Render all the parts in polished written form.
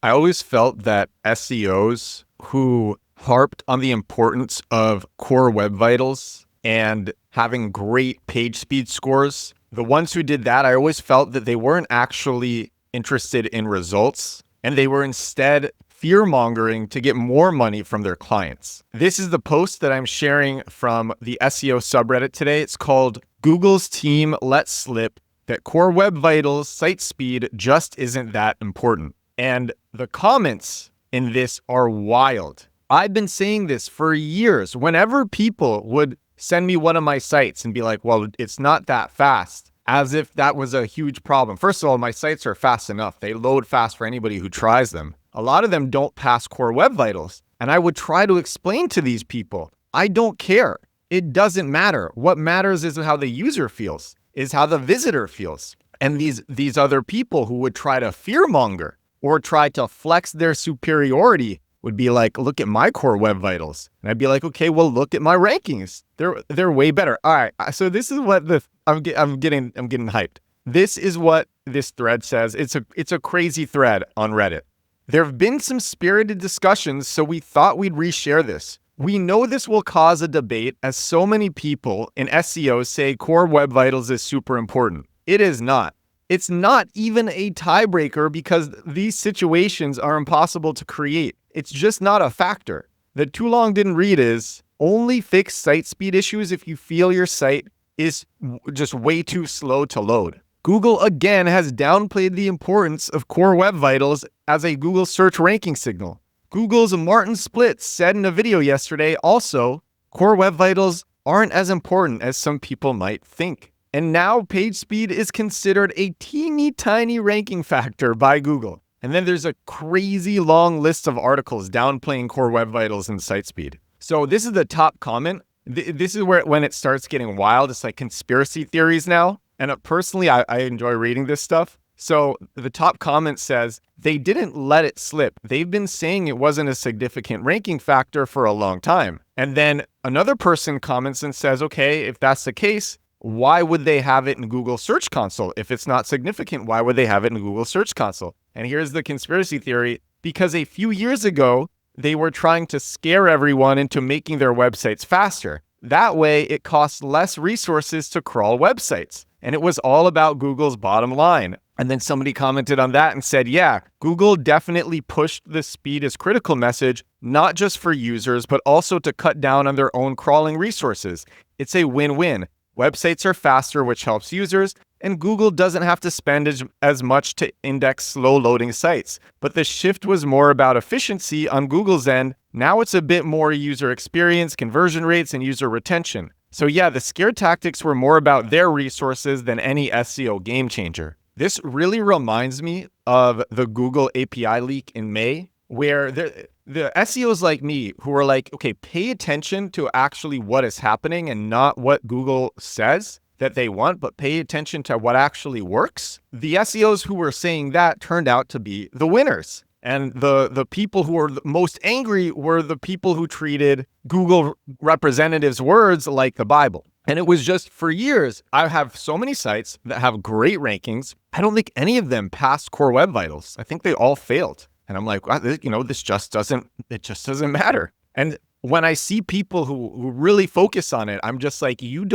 I always felt that SEOs who harped on the importance of core web vitals and having great page speed scores, the ones who did that, I always felt that they weren't actually interested in results, and they were instead fear-mongering to get more money from their clients. This is the post that I'm sharing from the SEO subreddit today. It's called "Google's Team Let Slip That Core Web Vitals Site Speed Just Isn't That Important." And the comments in this are wild. I've been saying this for years. Whenever people would send me one of my sites and be like, well, it's not that fast, as if that was a huge problem. First of all, my sites are fast enough. They load fast for anybody who tries them. A lot of them don't pass core web vitals. And I would try to explain to these people, I don't care. It doesn't matter. What matters is how the user feels, is how the visitor feels. And these other people who would try to fearmonger or try to flex their superiority would be like, look at my core web vitals. And I'd be like, okay, well, look at my rankings. They're way better. All right. So this is what I'm getting hyped. This is what this thread says. It's a crazy thread on Reddit. There have been some spirited discussions, so we thought we'd reshare this. We know this will cause a debate as so many people in SEO say core web vitals is super important. It is not. It's not even a tiebreaker because these situations are impossible to create. It's just not a factor. The too long didn't read is only fix site speed issues if you feel your site is just way too slow to load. Google again has downplayed the importance of core web vitals as a Google search ranking signal. Google's Martin Splitt said in a video yesterday also, core web vitals aren't as important as some people might think. And now page speed is considered a teeny tiny ranking factor by Google. And then there's a crazy long list of articles downplaying core web vitals and site speed. So this is the top comment. This is when it starts getting wild. It's like conspiracy theories now. And personally, I enjoy reading this stuff. So the top comment says, they didn't let it slip. They've been saying it wasn't a significant ranking factor for a long time. And then another person comments and says, okay, if that's the case, why would they have it in Google Search Console? If it's not significant, why would they have it in Google Search Console? And here's the conspiracy theory. Because a few years ago, they were trying to scare everyone into making their websites faster. That way, it costs less resources to crawl websites. And it was all about Google's bottom line. And then somebody commented on that and said, yeah, Google definitely pushed the speed is critical message, not just for users, but also to cut down on their own crawling resources. It's a win-win. Websites are faster, which helps users, and Google doesn't have to spend as much to index slow-loading sites. But the shift was more about efficiency on Google's end. Now it's a bit more user experience, conversion rates, and user retention. So yeah, the scare tactics were more about their resources than any SEO game changer. This really reminds me of the Google API leak in May, where the SEOs like me who are like, okay, pay attention to actually what is happening and not what Google says that they want, but pay attention to what actually works. The SEOs who were saying that turned out to be the winners. And the people who were the most angry were the people who treated Google representatives' words like the Bible. And it was just for years, I have so many sites that have great rankings. I don't think any of them passed core web vitals. I think they all failed. And I'm like, well, this just doesn't matter. And when I see people who really focus on it, I'm just like, you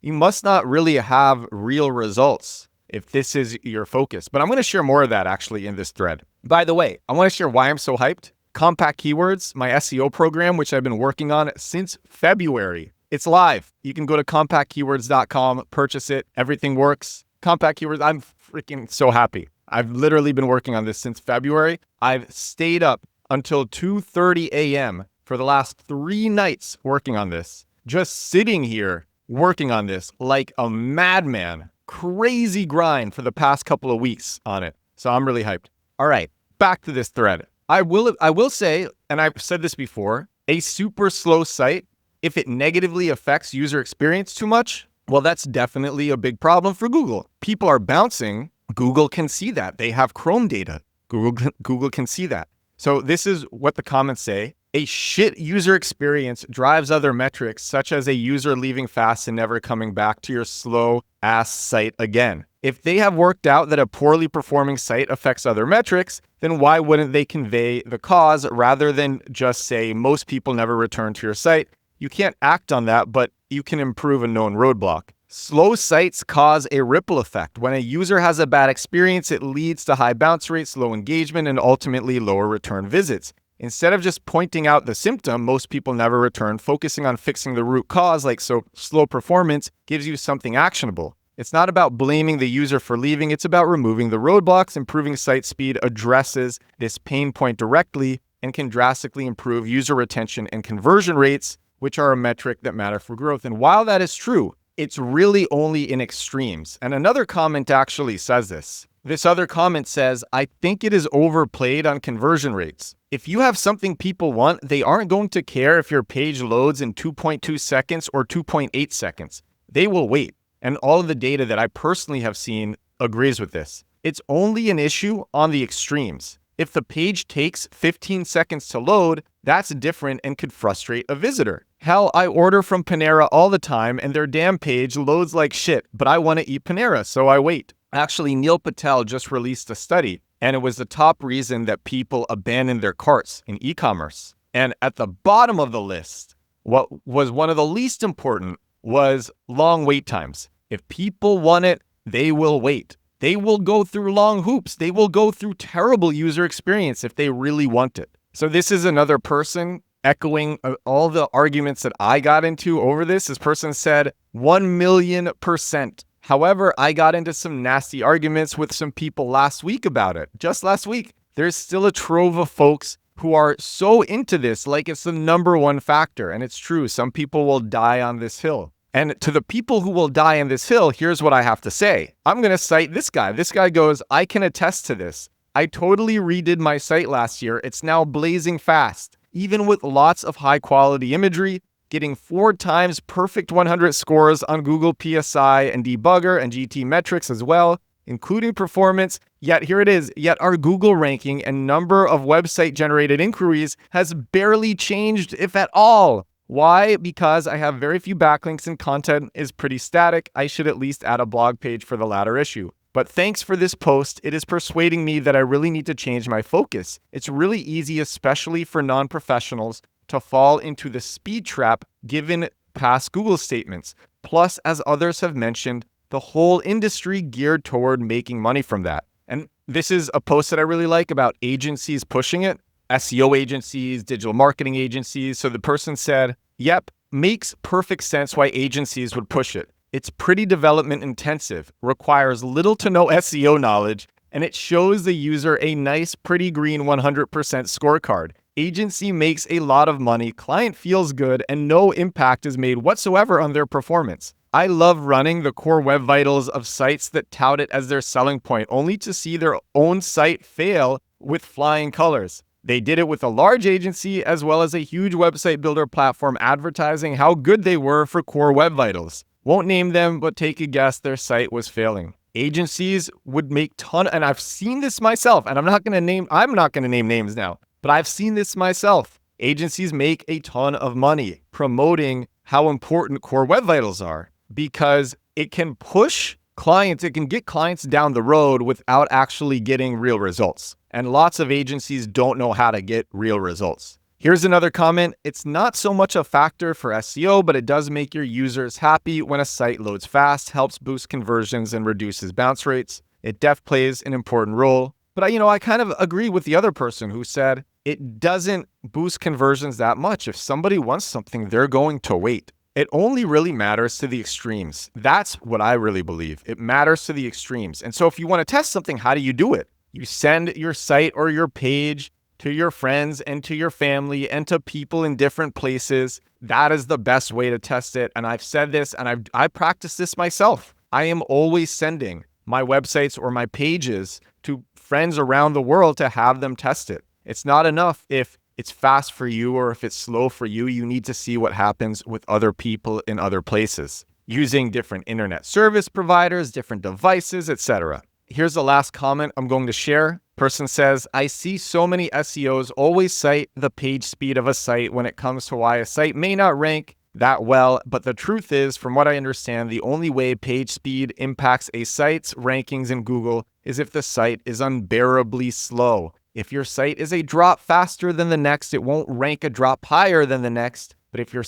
must not really have real results if this is your focus. But I'm going to share more of that actually in this thread. By the way, I want to share why I'm so hyped. Compact Keywords, my SEO program, which I've been working on since February. It's live. You can go to compactkeywords.com, purchase it. Everything works. Compact Keywords, I'm freaking so happy. I've literally been working on this since February. I've stayed up until 2:30 a.m. for the last 3 nights working on this. Just sitting here working on this like a madman. Crazy grind for the past couple of weeks on it. So I'm really hyped. All right, back to this thread. I will say, and I've said this before, a super slow site, if it negatively affects user experience too much, well, that's definitely a big problem for Google. People are bouncing. Google can see that. They have Chrome data. Google can see that. So this is what the comments say. A shit user experience drives other metrics, such as a user leaving fast and never coming back to your slow-ass site again. If they have worked out that a poorly performing site affects other metrics, then why wouldn't they convey the cause rather than just say most people never return to your site? You can't act on that, but you can improve a known roadblock. Slow sites cause a ripple effect. When a user has a bad experience, it leads to high bounce rates, low engagement, and ultimately lower return visits. Instead of just pointing out the symptom, most people never return. Focusing on fixing the root cause, like so slow performance, gives you something actionable. It's not about blaming the user for leaving, it's about removing the roadblocks. Improving site speed addresses this pain point directly and can drastically improve user retention and conversion rates, which are a metric that matter for growth. And while that is true, it's really only in extremes. And another comment actually says this. This other comment says, I think it is overplayed on conversion rates. If you have something people want, they aren't going to care if your page loads in 2.2 seconds or 2.8 seconds. They will wait. And all of the data that I personally have seen agrees with this. It's only an issue on the extremes. If the page takes 15 seconds to load, that's different and could frustrate a visitor. Hell, I order from Panera all the time and their damn page loads like shit, but I want to eat Panera, so I wait. Actually, Neil Patel just released a study, and it was the top reason that people abandon their carts in e-commerce. And at the bottom of the list, what was one of the least important was long wait times. If people want it, they will wait. They will go through long hoops. They will go through terrible user experience if they really want it. So this is another person echoing all the arguments that I got into over this. This person said 1,000,000%. However, I got into some nasty arguments with some people last week about it. Just last week, there's still a trove of folks who are so into this, like it's the number one factor. And it's true, some people will die on this hill. And to the people who will die on this hill, here's what I have to say. I'm going to cite this guy. This guy goes, I can attest to this. I totally redid my site last year. It's now blazing fast, even with lots of high quality imagery, getting 4 times perfect 100 scores on Google PSI and Debugger and GT metrics as well, including performance. Yet here it is. Yet our Google ranking and number of website generated inquiries has barely changed, if at all. Why? Because I have very few backlinks and content is pretty static. I should at least add a blog page for the latter issue. But thanks for this post. It is persuading me that I really need to change my focus. It's really easy, especially for non-professionals, to fall into the speed trap given past Google statements. Plus, as others have mentioned, the whole industry geared toward making money from that. And this is a post that I really like about agencies pushing it. SEO agencies, digital marketing agencies. So the person said, yep, makes perfect sense why agencies would push it. It's pretty development intensive, requires little to no SEO knowledge, and it shows the user a nice, pretty green 100% scorecard. Agency makes a lot of money, client feels good, and no impact is made whatsoever on their performance. I love running the core web vitals of sites that tout it as their selling point, only to see their own site fail with flying colors. They did it with a large agency as well as a huge website builder platform advertising how good they were for core web vitals. Won't name them, but take a guess their site was failing. Agencies would make and I've seen this myself, and I'm not going to name names now, but I've seen this myself. Agencies make a ton of money promoting how important core web vitals are because it can push clients, it can get clients down the road without actually getting real results. And lots of agencies don't know how to get real results. Here's another comment. It's not so much a factor for SEO, but it does make your users happy when a site loads fast, helps boost conversions, and reduces bounce rates. It plays an important role. But I kind of agree with the other person who said it doesn't boost conversions that much. If somebody wants something, they're going to wait. It only really matters to the extremes. That's what I really believe. It matters to the extremes. And so if you want to test something, how do you do it? You send your site or your page to your friends and to your family and to people in different places. That is the best way to test it. And I've said this and I practice this myself. I am always sending my websites or my pages to friends around the world to have them test it. It's not enough if it's fast for you or if it's slow for you. You need to see what happens with other people in other places using different internet service providers, different devices, etc. Here's the last comment I'm going to share. Person says, I see so many SEOs always cite the page speed of a site when it comes to why a site may not rank that well, but the truth is, from what I understand, the only way page speed impacts a site's rankings in Google is if the site is unbearably slow. If your site is a drop faster than the next, it won't rank a drop higher than the next. But if your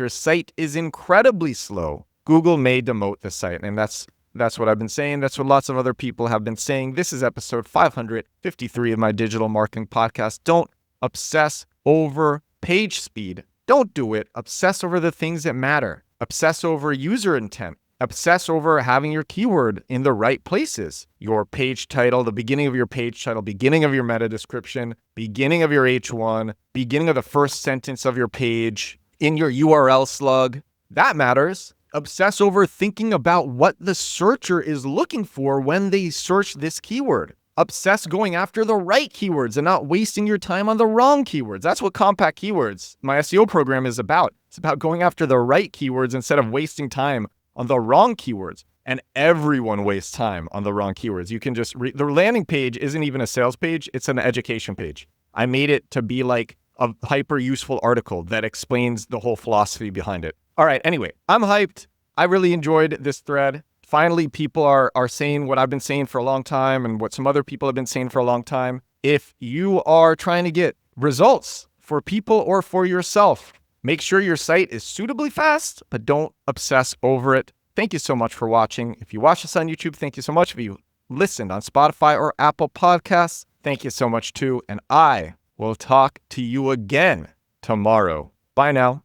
site is incredibly slow, Google may demote the site. And that's what I've been saying. That's what lots of other people have been saying. This is episode 553 of my digital marketing podcast. Don't obsess over page speed. Don't do it. Obsess over the things that matter. Obsess over user intent. Obsess over having your keyword in the right places. Your page title, the beginning of your page title, beginning of your meta description, beginning of your H1, beginning of the first sentence of your page, in your URL slug. That matters. Obsess over thinking about what the searcher is looking for when they search this keyword. Obsess going after the right keywords and not wasting your time on the wrong keywords. That's what Compact Keywords, my SEO program, is about. It's about going after the right keywords instead of wasting time on the wrong keywords. And everyone wastes time on the wrong keywords. You can just the landing page isn't even a sales page. It's an education page. I made it to be like a hyper useful article that explains the whole philosophy behind it. All right. Anyway, I'm hyped. I really enjoyed this thread. Finally, people are saying what I've been saying for a long time and what some other people have been saying for a long time. If you are trying to get results for people or for yourself, make sure your site is suitably fast, but don't obsess over it. Thank you so much for watching. If you watch this on YouTube, thank you so much. If you listened on Spotify or Apple Podcasts, thank you so much too. And I will talk to you again tomorrow. Bye now.